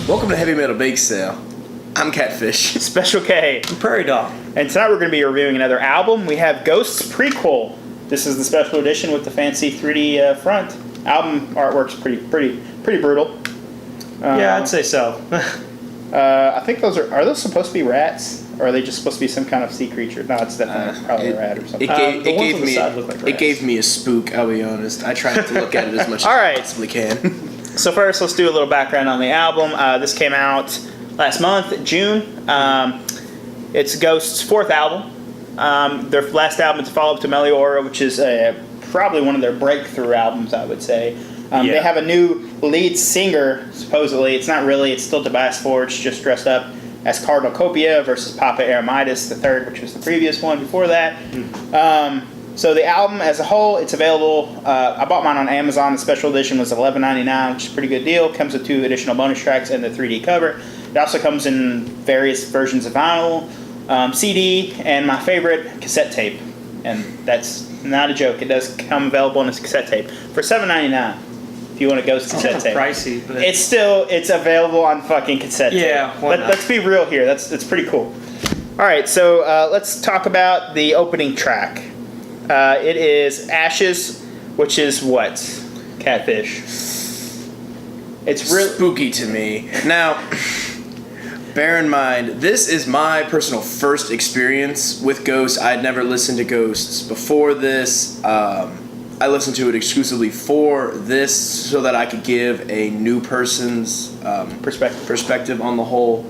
Welcome to Heavy Metal Bake Sale. I'm Catfish. Special K. I'm Prairie Dog. And tonight we're going to be reviewing another album. We have Ghost's Prequelle. This is the special edition with the fancy 3D front. Album artwork's pretty brutal. Yeah, I'd say so. I think those are those supposed to be rats? Or are they just supposed to be some kind of sea creature? No, it's definitely probably a rat or something. It gave me a spook, I'll be honest. I try not to look at it as much as I possibly can. So first, let's do a little background on the album. This came out last month, June. It's Ghost's fourth album. Their last album is a follow-up to Meliora, which is probably one of their breakthrough albums, I would say. They have a new lead singer, supposedly. It's not really. It's still Tobias Forge, just dressed up as Cardinal Copia versus Papa Eremitis III, which was the previous one before that. So the album as a whole, it's available. I bought mine on Amazon. The special edition was $11.99, which is a pretty good deal. Comes with 2 additional bonus tracks and the 3D cover. It also comes in various versions of vinyl, CD, and my favorite, cassette tape. And that's not a joke. It does come available in a cassette tape for $7.99. If you want a Ghost cassette tape, pricey, but it's available on fucking cassette tape. Yeah, let's be real here. That's pretty cool. All right, so let's talk about the opening track. It is Ashes, which is what? Catfish. It's real spooky to me. Now, bear in mind, this is my personal first experience with Ghost. I'd never listened to Ghosts before this. I listened to it exclusively for this so that I could give a new person's perspective on the whole,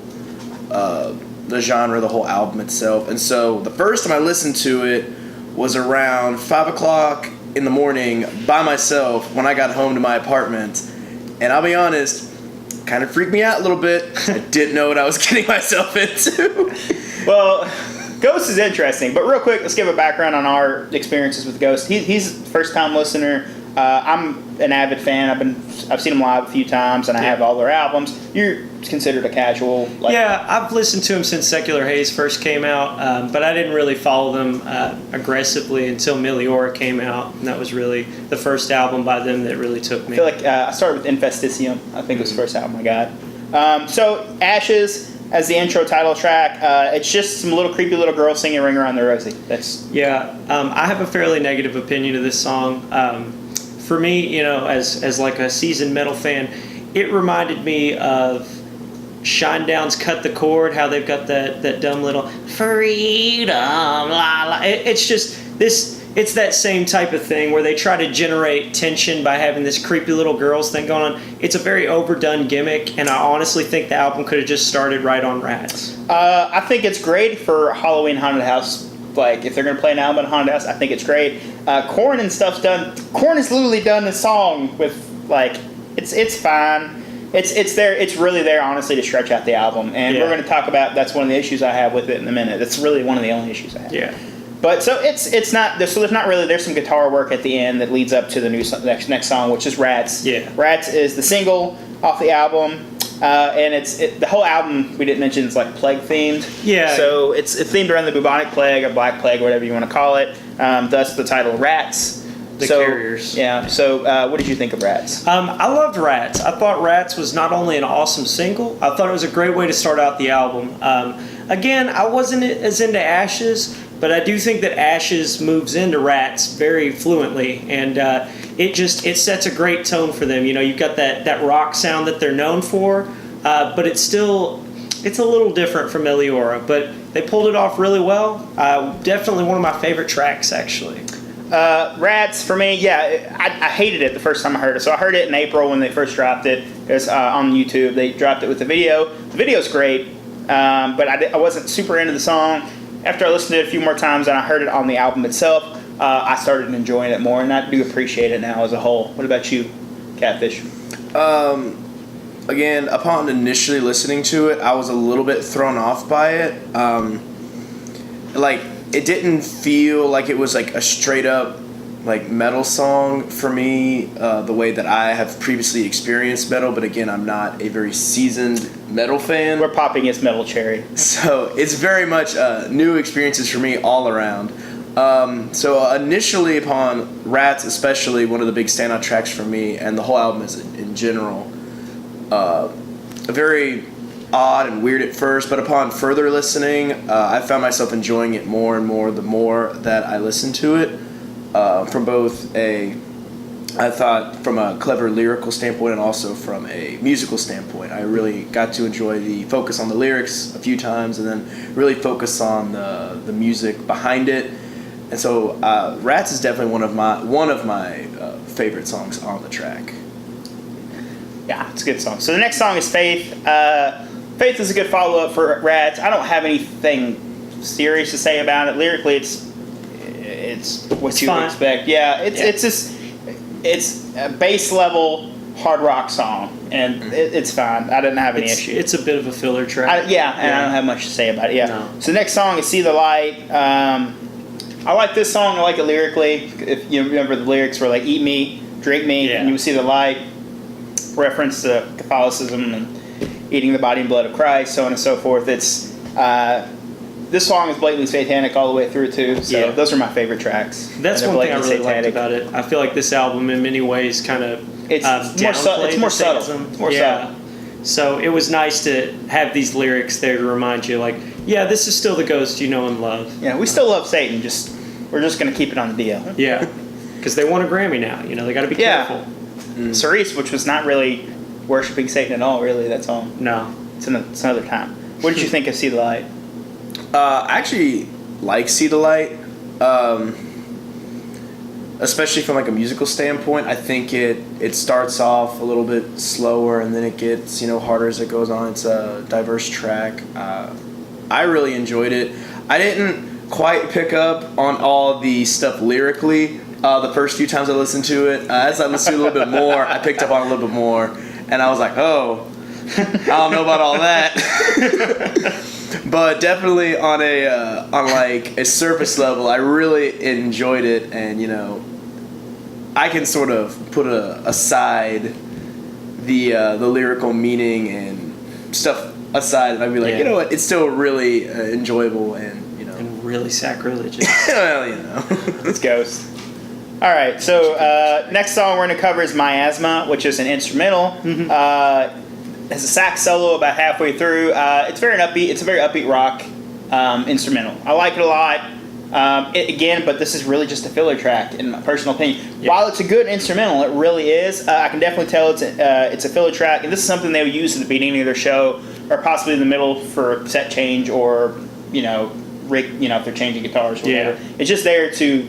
the genre, the whole album itself. And so the first time I listened to it was around 5 o'clock in the morning by myself when I got home to my apartment. And I'll be honest, kind of freaked me out a little bit. I didn't know what I was getting myself into. Well, Ghost is interesting, but real quick, let's give a background on our experiences with Ghost. He's a first-time listener. I'm an avid fan. I've seen him live a few times, and I have all their albums. You're considered a casual. I've listened to him since Secular Haze first came out, but I didn't really follow them aggressively until Meliora came out, and that was really the first album by them that really took me. I feel like I started with Infesticium. I think it was the first album I got. So Ashes as the intro title track. It's just some little creepy little girl singing "Ring Around the Rosie." I have a fairly negative opinion of this song. For me, as like a seasoned metal fan, it reminded me of Shinedown's "Cut the Cord," how they've got that dumb little freedom, la la. It's just this. It's that same type of thing where they try to generate tension by having this creepy little girls thing going on. It's a very overdone gimmick, and I honestly think the album could have just started right on Rats. I think it's great for Halloween Haunted House. Like, if they're going to play an album at Haunted House, I think it's great. Korn and stuff's done. Korn has literally done the song with, it's fine. It's there. It's really there, honestly, to stretch out the album. And we're going to talk about, that's one of the issues I have with it in a minute. That's really one of the only issues I have. Yeah. But so it's not, so there's not really, there's some guitar work at the end that leads up to the next song, which is Rats. Yeah. Rats is the single off the album. And the whole album, we didn't mention, is like plague themed. Yeah. So it's themed around the bubonic plague or black plague, whatever you want to call it. Thus the title Rats. The Carriers. Yeah. So what did you think of Rats? I loved Rats. I thought Rats was not only an awesome single, I thought it was a great way to start out the album. Again, I wasn't as into Ashes, but I do think that Ashes moves into Rats very fluently, and it sets a great tone for them. You've got that rock sound that they're known for, but it's a little different from Meliora, but they pulled it off really well. Definitely one of my favorite tracks, actually. Rats, for me, I hated it the first time I heard it. So I heard it in April when they first dropped it. It was on YouTube. They dropped it with the video. The video's great, but I wasn't super into the song. After I listened to it a few more times and I heard it on the album itself, I started enjoying it more, and I do appreciate it now as a whole. What about you, Catfish? Again, upon initially listening to it, I was a little bit thrown off by it. It didn't feel like it was like a straight up metal song for me, the way that I have previously experienced metal. But again, I'm not a very seasoned metal fan. We're popping its metal cherry. So it's very much new experiences for me all around. So initially, upon Rats especially, one of the big standout tracks for me, and the whole album is in general, very odd and weird at first, but upon further listening, I found myself enjoying it more and more the more that I listened to it. From both I thought from a clever lyrical standpoint and also from a musical standpoint. I really got to enjoy the focus on the lyrics a few times and then really focus on the music behind it. And so Rats is definitely one of my favorite songs on the track. Yeah, it's a good song. So the next song is Faith. Faith is a good follow-up for Rats. I don't have anything serious to say about it. Lyrically, it's what you would expect. Yeah, it's just a base level hard rock song, and it's fine. I didn't have any issue. It's a bit of a filler track. I don't have much to say about it. Yeah. No. So the next song is See the Light. I like this song. I like it lyrically. If you remember, the lyrics were like "Eat me, drink me, and you will see the light." Reference to Catholicism and eating the body and blood of Christ, so on and so forth. It's this song is blatantly satanic all the way through too. So those are my favorite tracks. That's one thing I really liked about it. I feel like this album, in many ways, kind of it's more subtle. It's more subtle. So it was nice to have these lyrics there to remind you, like, yeah, this is still the Ghost you know and love. Yeah, we still love Satan. We're just going to keep it on the DL. Yeah, because they won a Grammy now. They got to be careful. Cerise, which was not really worshiping Satan at all, really. That's all. No, it's another time. What did you think of See the Light? I actually like See the Light, especially from like a musical standpoint. I think it starts off a little bit slower and then it gets harder as it goes on. It's a diverse track. I really enjoyed it. I didn't quite pick up on all the stuff lyrically the first few times I listened to it. As I listened to it a little bit more, I picked up on it a little bit more, and I was like, oh, I don't know about all that. But definitely on like a surface level, I really enjoyed it, and I can sort of put aside the lyrical meaning and stuff aside, and I'd be like, you know what, it's still really enjoyable and and really sacrilegious. Well, It's Ghost. All right, so next song we're going to cover is Miasma, which is an instrumental. Has a sax solo about halfway through. It's very upbeat. It's a very upbeat rock instrumental. I like it a lot. But this is really just a filler track, in my personal opinion. Yeah. While it's a good instrumental, it really is. I can definitely tell it's a filler track, and this is something they would use at the beginning of their show, or possibly in the middle for set change, or if they're changing guitars or whatever. It's just there to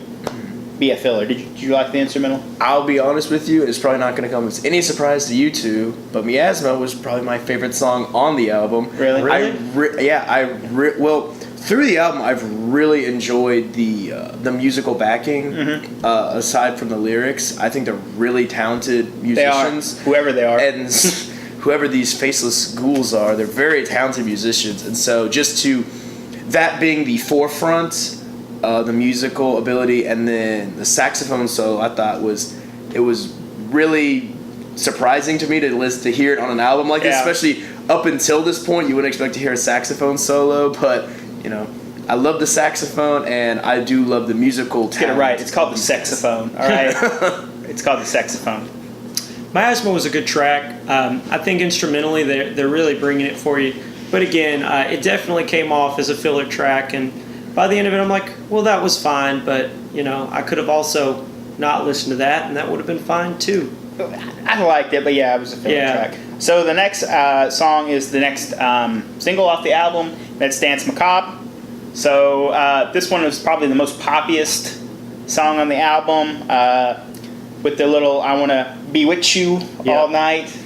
be a filler. Did you like the instrumental? I'll be honest with you, it's probably not going to come as any surprise to you two, but Miasma was probably my favorite song on the album. Really? Well, through the album, I've really enjoyed the musical backing. Aside from the lyrics, I think they're really talented musicians. They are, whoever they are, and whoever these faceless ghouls are, they're very talented musicians. And so, just to that being the forefront. The musical ability and then the saxophone solo, I thought it was really surprising to me to hear it on an album like this, especially up until this point. You wouldn't expect to hear a saxophone solo, but I love the saxophone and I do love the musical talent. Get it right. It's called the saxophone. All right, it's called the saxophone. Miasma was a good track. I think instrumentally they're really bringing it for you, but again, it definitely came off as a filler track and. By the end of it, I'm like, well, that was fine, but, I could have also not listened to that, and that would have been fine, too. I liked it, but it was a filler track. So the next song is the next single off the album. That's Dance Macabre. So this one was probably the most poppiest song on the album, with the little I want to be with you all night.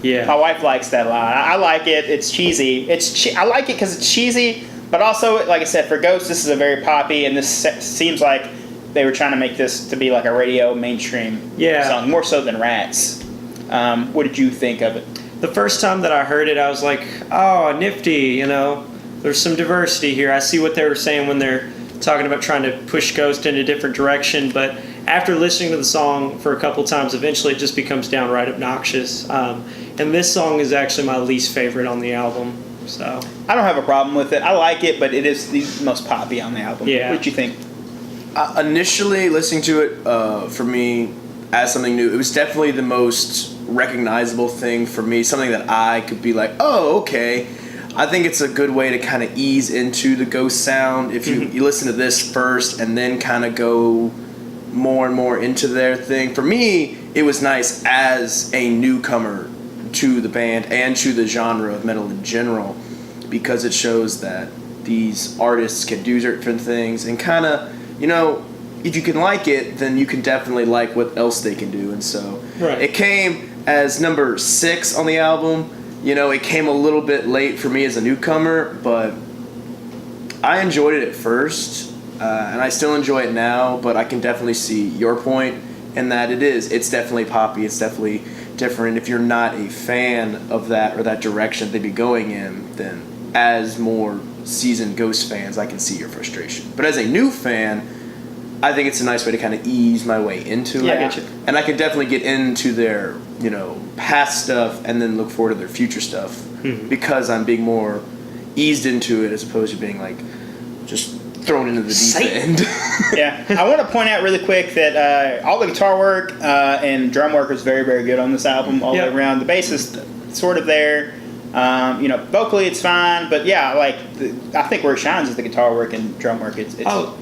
Yeah, my wife likes that a lot. I like it. It's cheesy. I like it because it's cheesy, but also, like I said, for Ghost, this is a very poppy, and this seems like they were trying to make this to be like a radio mainstream song, more so than Rats. What did you think of it? The first time that I heard it, I was like, oh, nifty, there's some diversity here. I see what they were saying when they're talking about trying to push Ghost in a different direction, but after listening to the song for a couple times, eventually it just becomes downright obnoxious. And this song is actually my least favorite on the album. So I don't have a problem with it. I like it, but it is the most poppy on the album. Yeah. What did you think? Initially, listening to it for me as something new, it was definitely the most recognizable thing for me, something that I could be like, oh, okay. I think it's a good way to kind of ease into the Ghost sound if you listen to this first and then kind of go more and more into their thing. For me, it was nice as a newcomer to the band and to the genre of metal in general, because it shows that these artists can do different things and kind of, if you can like it, then you can definitely like what else they can do. And so it came as number 6 on the album. It came a little bit late for me as a newcomer, but I enjoyed it at first, and I still enjoy it now, but I can definitely see your point in that it's definitely poppy, it's definitely different. If you're not a fan of that or that direction they'd be going in, then as more seasoned Ghost fans, I can see your frustration. But as a new fan, I think it's a nice way to kind of ease my way into it. I get you. And I can definitely get into their, past stuff and then look forward to their future stuff because I'm being more eased into it as opposed to being like just thrown into the deep end. Yeah. I want to point out really quick that all the guitar work and drum work was very, very good on this album all the way around. The bass is sort of there. Vocally it's fine, but I think where it shines is the guitar work and drum work. It's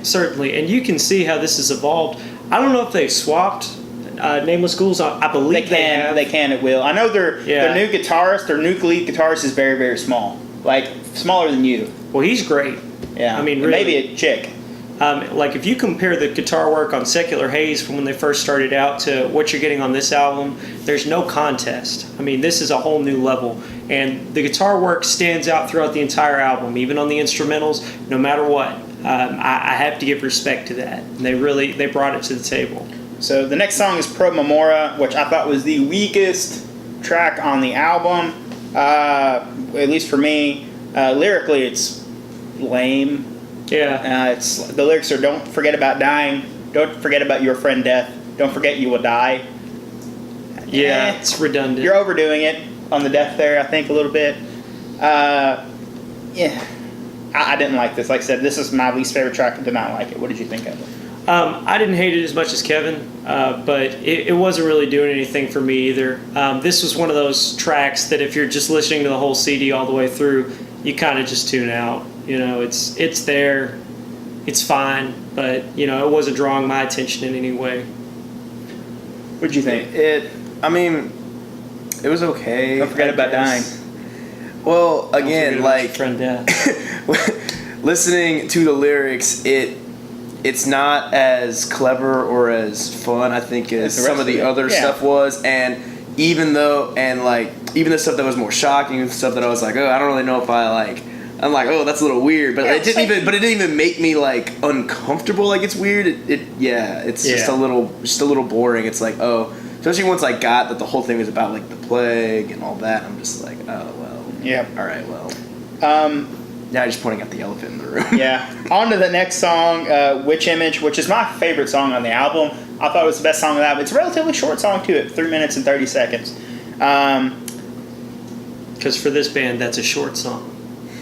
certainly, and you can see how this has evolved. I don't know if they've swapped Nameless Ghouls. I believe they have. They can at will. I know their new guitarist, their new lead guitarist is very, very small, like smaller than you. Well, he's great. Yeah, I mean, really, maybe a chick. If you compare the guitar work on Secular Haze from when they first started out to what you're getting on this album, there's no contest. I mean, this is a whole new level. And the guitar work stands out throughout the entire album, even on the instrumentals, no matter what. I have to give respect to that. And they brought it to the table. So the next song is Pro Memoria, which I thought was the weakest track on the album, at least for me. Lyrically, it's lame. Yeah. The lyrics are "Don't forget about dying. Don't forget about your friend death. Don't forget you will die." Yeah, it's redundant. You're overdoing it on the death there, I think, a little bit. I didn't like this. Like I said, this is my least favorite track. I did not like it. What did you think of it? I didn't hate it as much as Kevin, but it wasn't really doing anything for me either. This was one of those tracks that if you're just listening to the whole CD all the way through, you kind of just tune out. It's there, it's fine, but it wasn't drawing my attention in any way. What'd you think? It was okay. Don't forget about dying. Well, again, friend death. Listening to the lyrics, it's not as clever or as fun, I think, as some of the other stuff was. And even the stuff that was more shocking, the stuff that I was like, oh, I don't really know if I like. I'm like, oh, that's a little weird, but it didn't even make me like uncomfortable. Like it's weird. It's just a little boring. It's like, oh, especially once I got that the whole thing was about like the plague and all that. I'm just like, oh well. Yeah. All right. Well. Now I'm just pointing out the elephant in the room. Yeah. On to the next song, Witch Image, which is my favorite song on the album. I thought it was the best song on the album. It's a relatively short song too, at 3 minutes and 30 seconds. Because for this band, that's a short song.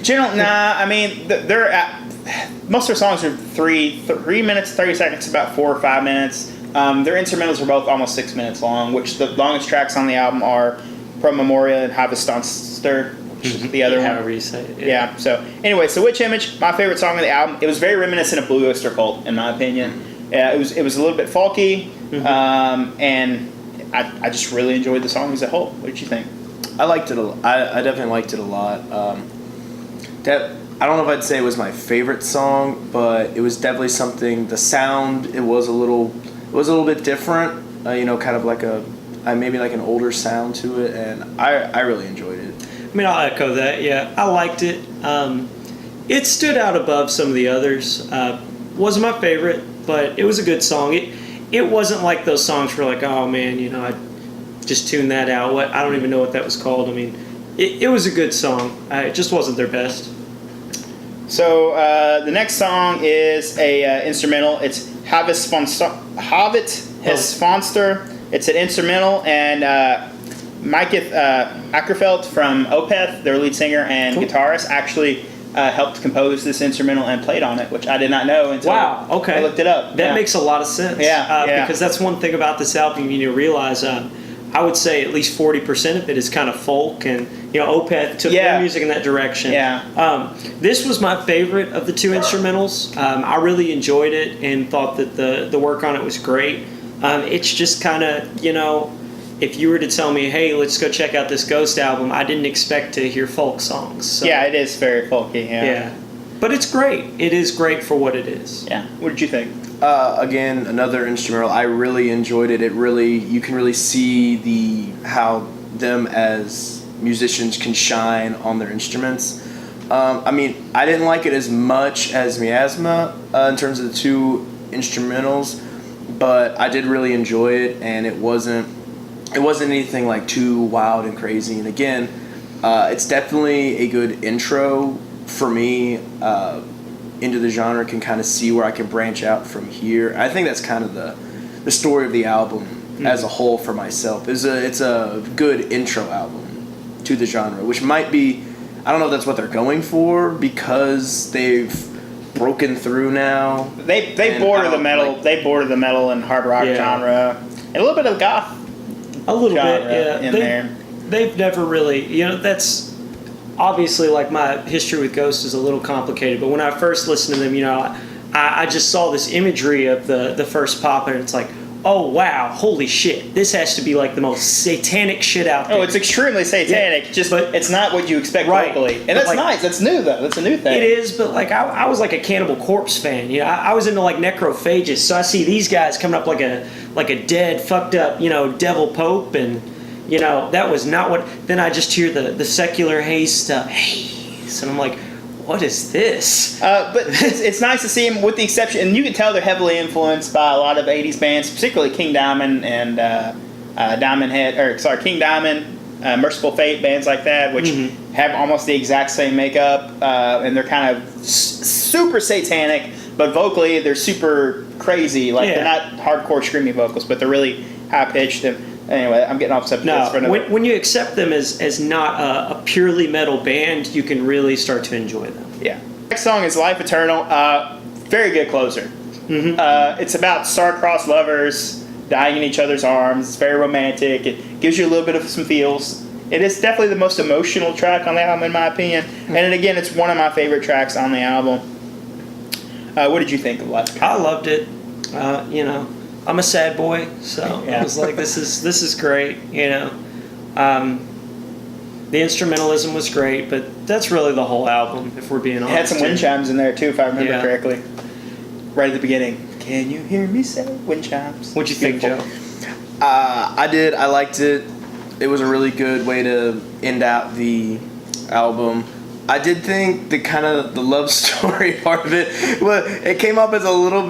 I mean, most of their songs are 3 minutes, 30 seconds, about 4 or 5 minutes. Their instrumentals are both almost 6 minutes long, which the longest tracks on the album are Pro Memoria and Havestonster, which is the other one. However you say it. Yeah. So anyway, Witch Image, my favorite song of the album. It was very reminiscent of Blue Oyster Cult, in my opinion. It was a little bit folky, and I just really enjoyed the song as a whole. What did you think? I liked it. I definitely liked it a lot. I don't know if I'd say it was my favorite song, but it was definitely something. The sound, it was a little bit different. Kind of like maybe like an older sound to it, and I really enjoyed it. I mean, I'll echo that. Yeah, I liked it. It stood out above some of the others. Wasn't my favorite, but it was a good song. It wasn't like those songs where like, oh man, I just tuned that out. I don't even know what that was called. I mean, it was a good song. It just wasn't their best. So the next song is a instrumental. It's Havesfonster. It's an instrumental, and Micah Ackerfeld from Opeth, their lead singer and guitarist, actually helped compose this instrumental and played on it, which I did not know until I looked it up. That makes a lot of sense. Yeah. Because that's one thing about this album you need to realize. I would say at least 40% of it is kind of folk, and Opeth took their music in that direction. Yeah. This was my favorite of the two instrumentals. I really enjoyed it and thought that the work on it was great. It's just kind of, if you were to tell me, hey, let's go check out this Ghost album, I didn't expect to hear folk songs. So. Yeah, it is very folky. Yeah. But it's great. It is great for what it is. Yeah. What did you think? Again, another instrumental. I really enjoyed it. You can really see how them as musicians can shine on their instruments. I didn't like it as much as Miasma in terms of the two instrumentals, but I did really enjoy it, and it wasn't anything like too wild and crazy. And again, it's definitely a good intro for me into the genre. Can kind of see where I can branch out from here. I think that's kind of the story of the album as a whole for myself. It's a good intro album to the genre, which might be, I don't know if that's what they're going for, because they've broken through now. They border the metal. They border the metal and hard rock genre, and a little bit of goth. A little genre bit, yeah. In there. They've never really, that's obviously, like, my history with Ghost is a little complicated, but when I first listened to them, I just saw this imagery of the first pop, and it's like, oh wow, holy shit, this has to be like the most satanic shit out there. Oh, it's extremely satanic, but it's not what you expect vocally. And that's nice, that's new though, that's a new thing. It is, but like I was like a Cannibal Corpse fan, I was into like Necrophagist, so I see these guys coming up like a dead, fucked up, devil pope, and that was not what. Then I just hear the secular haze stuff, and I'm like, what is this? But it's nice to see them, with the exception, and you can tell they're heavily influenced by a lot of 80s bands, particularly King Diamond and King Diamond, Merciful Fate, bands like that, which have almost the exact same makeup, and they're kind of super satanic, but vocally they're super crazy. Like they're not hardcore screamy vocals, but they're really high pitched. And anyway, I'm getting off subject. No, when you accept them as not a purely metal band, you can really start to enjoy them. Yeah. Next song is Life Eternal. Very good closer. It's about star-crossed lovers dying in each other's arms. It's very romantic. It gives you a little bit of some feels. It is definitely the most emotional track on the album, in my opinion. And again, it's one of my favorite tracks on the album. What did you think of Life Eternal? I loved it. I'm a sad boy, so I was like, this is great, The instrumentalism was great, but that's really the whole album, if we're being honest. It had some wind chimes in there, too, if I remember correctly. Right at the beginning. Can you hear me say wind chimes? What'd you think, Joe? I did. I liked it. It was a really good way to end out the album. I did think the love story part of it, well, it came up as a little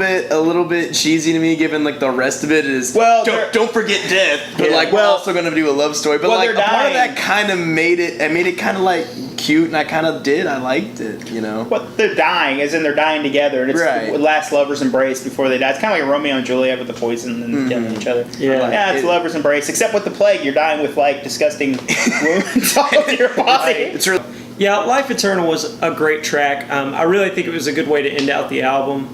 bit cheesy to me, given like the rest of it is don't forget death, but we're also gonna do a love story. But like a part of that kind of made it kind of like cute, and I liked it, What they're dying, as in they're dying together, and it's the last lovers' embrace before they die. It's kind of like Romeo and Juliet with the poison and killing each other. It's lovers' embrace, except with the plague, you're dying with like disgusting wounds all over your body. It's really. Yeah, Life Eternal was a great track. I really think it was a good way to end out the album.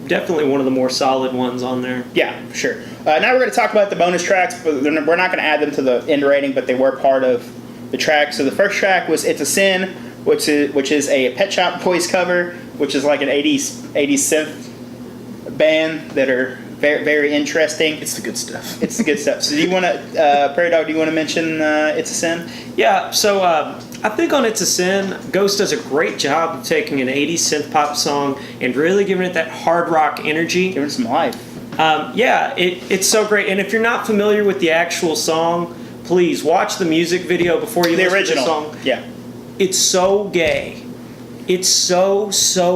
Definitely one of the more solid ones on there. Yeah, for sure. Now we're going to talk about the bonus tracks, but we're not going to add them to the end rating, but they were part of the track. So the first track was It's a Sin, which is a Pet Shop Boys cover, which is like an 80s synth band that are very, very interesting. It's the good stuff. It's the good stuff. So do you want to, Prairie Dog, do you want to mention It's a Sin? Yeah, so I think on It's a Sin, Ghost does a great job of taking an 80s synth pop song and really giving it that hard rock energy. Giving it some life. It's so great. And if you're not familiar with the actual song, please watch the music video before you listen to the song. Yeah. It's so gay. It's so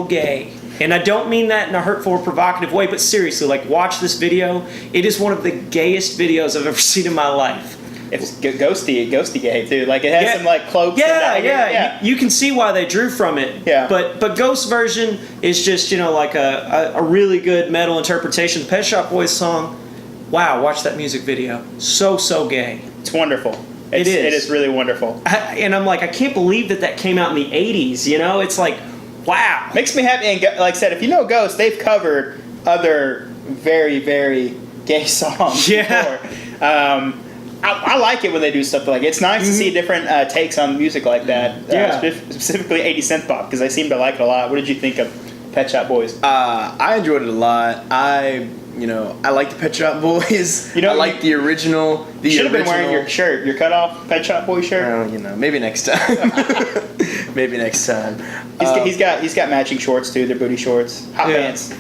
gay. And I don't mean that in a hurtful or provocative way, but seriously, like, watch this video. It is one of the gayest videos I've ever seen in my life. It's ghosty gay too. Like it has some like cloaks. Yeah. You can see why they drew from it. Yeah. But Ghost's version is just like a really good metal interpretation. The Pet Shop Boys song. Wow, watch that music video. So gay. It's wonderful. It is. It is really wonderful. And I'm like, I can't believe that came out in the 80s. It's like, wow. Makes me happy. And like I said, if you know Ghost, they've covered other very, very gay songs before. I like it when they do stuff like it's nice to see different takes on music like that. Specifically 80 synth pop because I seem to like it a lot. What did you think of Pet Shop Boys? I enjoyed it a lot. I like the Pet Shop Boys. I like the original. You should have been wearing your shirt, your cutoff Pet Shop Boys shirt. Maybe next time. Maybe next time. He's got matching shorts too. They're booty shorts, hot pants.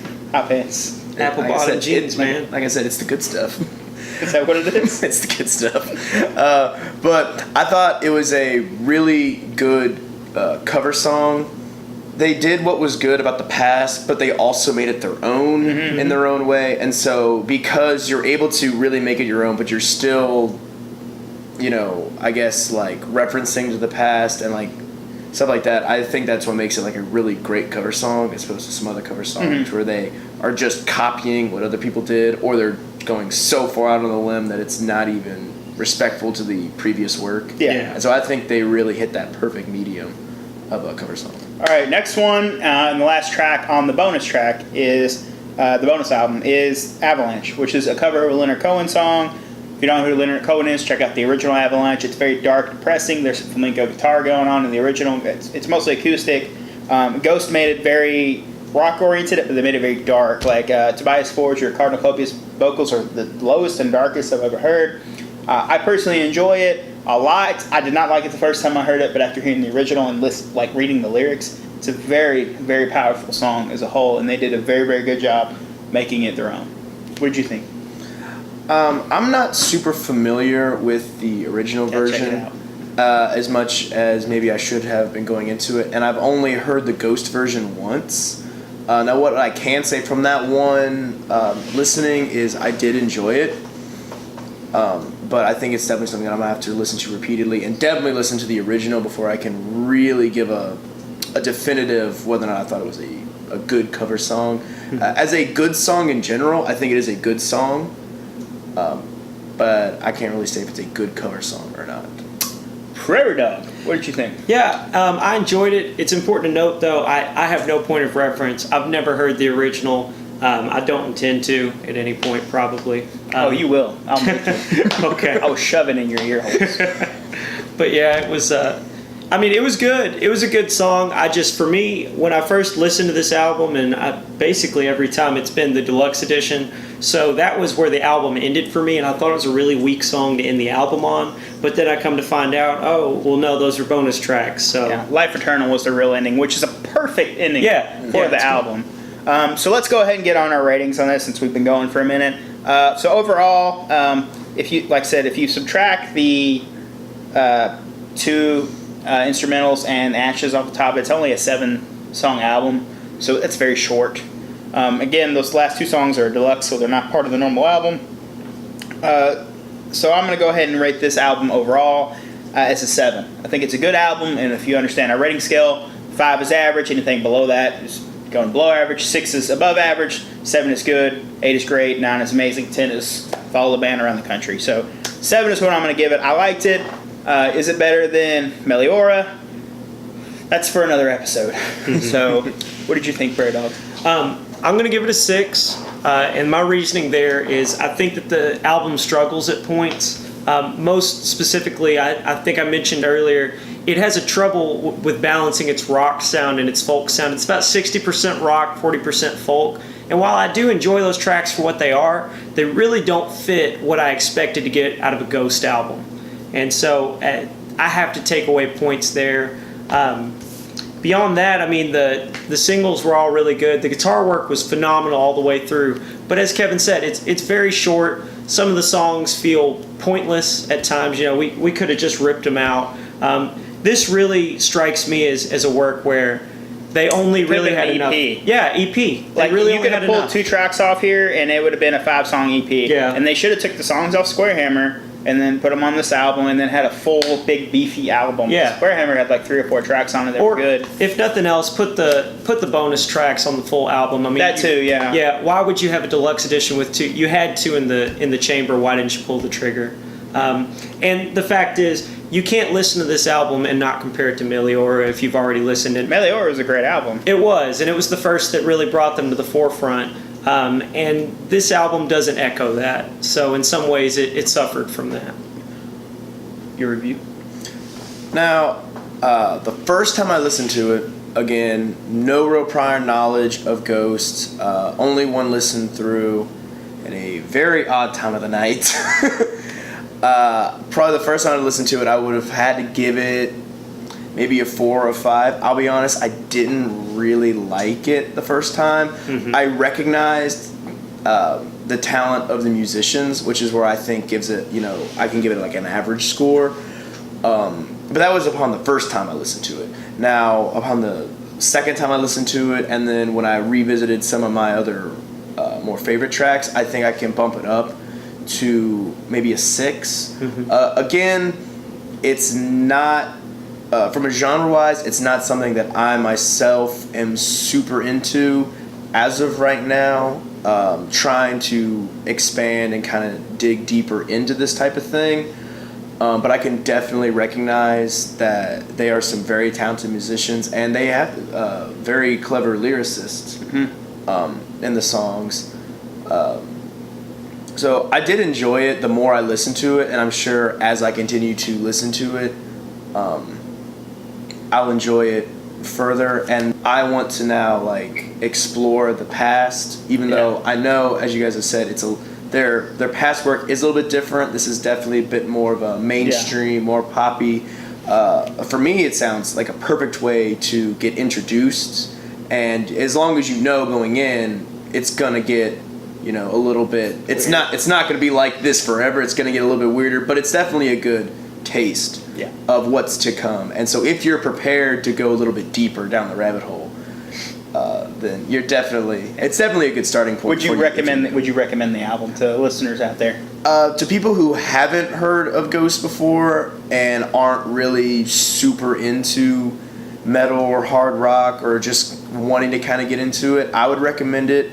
Apple bottom jeans, man. Like I said, it's the good stuff. Is that what it is? It's the good stuff. But I thought it was a really good cover song. They did what was good about the past, but they also made it their own in their own way. And so because you're able to really make it your own, but you're still, I guess like referencing to the past and like stuff like that, I think that's what makes it like a really great cover song as opposed to some other cover songs where they are just copying what other people did, or they're going so far out on the limb that it's not even respectful to the previous work. Yeah. And so I think they really hit that perfect medium of a cover song. All right, next one and the last track on the bonus track is the bonus album is Avalanche, which is a cover of a Leonard Cohen song. If you don't know who Leonard Cohen is, check out the original Avalanche. It's very dark, depressing. There's some flamenco guitar going on in the original. It's mostly acoustic. Ghost made it very rock-oriented, but they made it very dark. Like Tobias Forge or Cardinal Copia's vocals are the lowest and darkest I've ever heard. I personally enjoy it a lot. I did not like it the first time I heard it, but after hearing the original and reading the lyrics, it's a very, very powerful song as a whole, and they did a very, very good job making it their own. What did you think? I'm not super familiar with the original version as much as maybe I should have been going into it, and I've only heard the Ghost version once. Now, what I can say from that one listening is I did enjoy it. But I think it's definitely something that I'm going to have to listen to repeatedly and definitely listen to the original before I can really give a definitive whether or not I thought it was a good cover song. As a good song in general, I think it is a good song. But I can't really say if it's a good cover song or not. Prairie Dog, what did you think? Yeah, I enjoyed it. It's important to note, though, I have no point of reference. I've never heard the original. I don't intend to at any point, probably. You will. I'll make you. Okay. I'll shove it in your ear holes. But yeah, it was. It was good. It was a good song. For me, when I first listened to this album, and basically every time it's been the deluxe edition, so that was where the album ended for me, and I thought it was a really weak song to end the album on. But then I come to find out, no, those are bonus tracks. So yeah, Life Eternal was the real ending, which is a perfect ending for the album. So let's go ahead and get on our ratings on this since we've been going for a minute. So overall, if you subtract the two instrumentals and Ashes off the top, it's only a 7-song album, so that's very short. Again, those last 2 songs are deluxe, so they're not part of the normal album. So I'm going to go ahead and rate this album overall as a 7. I think it's a good album, and if you understand our rating scale, 5 is average, anything below that is going below average, 6 is above average, 7 is good, 8 is great, 9 is amazing, 10 is follow the band around the country. So 7 is what I'm going to give it. I liked it. Is it better than Meliora? That's for another episode. So what did you think, Prairie Dog? I'm going to give it a 6. And my reasoning there is I think that the album struggles at points. Most specifically, I think I mentioned earlier, it has a trouble with balancing its rock sound and its folk sound. It's about 60% rock, 40% folk. And while I do enjoy those tracks for what they are, they really don't fit what I expected to get out of a Ghost album. And so I have to take away points there. Beyond that, the singles were all really good. The guitar work was phenomenal all the way through. But as Kevin said, it's very short. Some of the songs feel pointless at times. We could have just ripped them out. This really strikes me as a work where they only really had enough. Yeah, EP. Like really you could have pulled 2 tracks off here, and it would have been a 5-song EP. Yeah. And they should have took the songs off Squarehammer and then put them on this album, and then had a full, big, beefy album. Yeah. Squarehammer had like 3 or 4 tracks on it that were good. If nothing else, put the bonus tracks on the full album. That too, yeah. Yeah. Why would you have a deluxe edition with 2? You had 2 in the chamber. Why didn't you pull the trigger? And the fact is, you can't listen to this album and not compare it to Meliora if you've already listened. Meliora was a great album. It was, and it was the first that really brought them to the forefront. And this album doesn't echo that. So in some ways, it suffered from that. your review. Now, the first time I listened to it, again, no real prior knowledge of Ghosts. Only one listen through in a very odd time of the night. Probably the first time I listened to it, I would have had to give it maybe a 4 or 5. I'll be honest, I didn't really like it the first time. Mm-hmm. I recognized the talent of the musicians, which is where I think gives it, I can give it like an average score. But that was upon the first time I listened to it. Now, upon the second time I listened to it, and then when I revisited some of my other more favorite tracks, I think I can bump it up to maybe a 6. Mm-hmm. Again, it's not, from a genre-wise, it's not something that I myself am super into as of right now. Trying to expand and kind of dig deeper into this type of thing. But I can definitely recognize that they are some very talented musicians, and they have very clever lyricists in the songs. So I did enjoy it the more I listened to it, and I'm sure as I continue to listen to it, I'll enjoy it further. And I want to now explore the past, even though I know, as you guys have said, their past work is a little bit different. This is definitely a bit more of a mainstream, more poppy. For me, it sounds like a perfect way to get introduced, and as long as you know going in, it's gonna get a little bit. It's not gonna be like this forever. It's gonna get a little bit weirder, but it's definitely a good taste of what's to come. And so if you're prepared to go a little bit deeper down the rabbit hole, then it's definitely a good starting point. Would you recommend the album to listeners out there? To people who haven't heard of Ghost before and aren't really super into metal or hard rock or just wanting to kind of get into it, I would recommend it.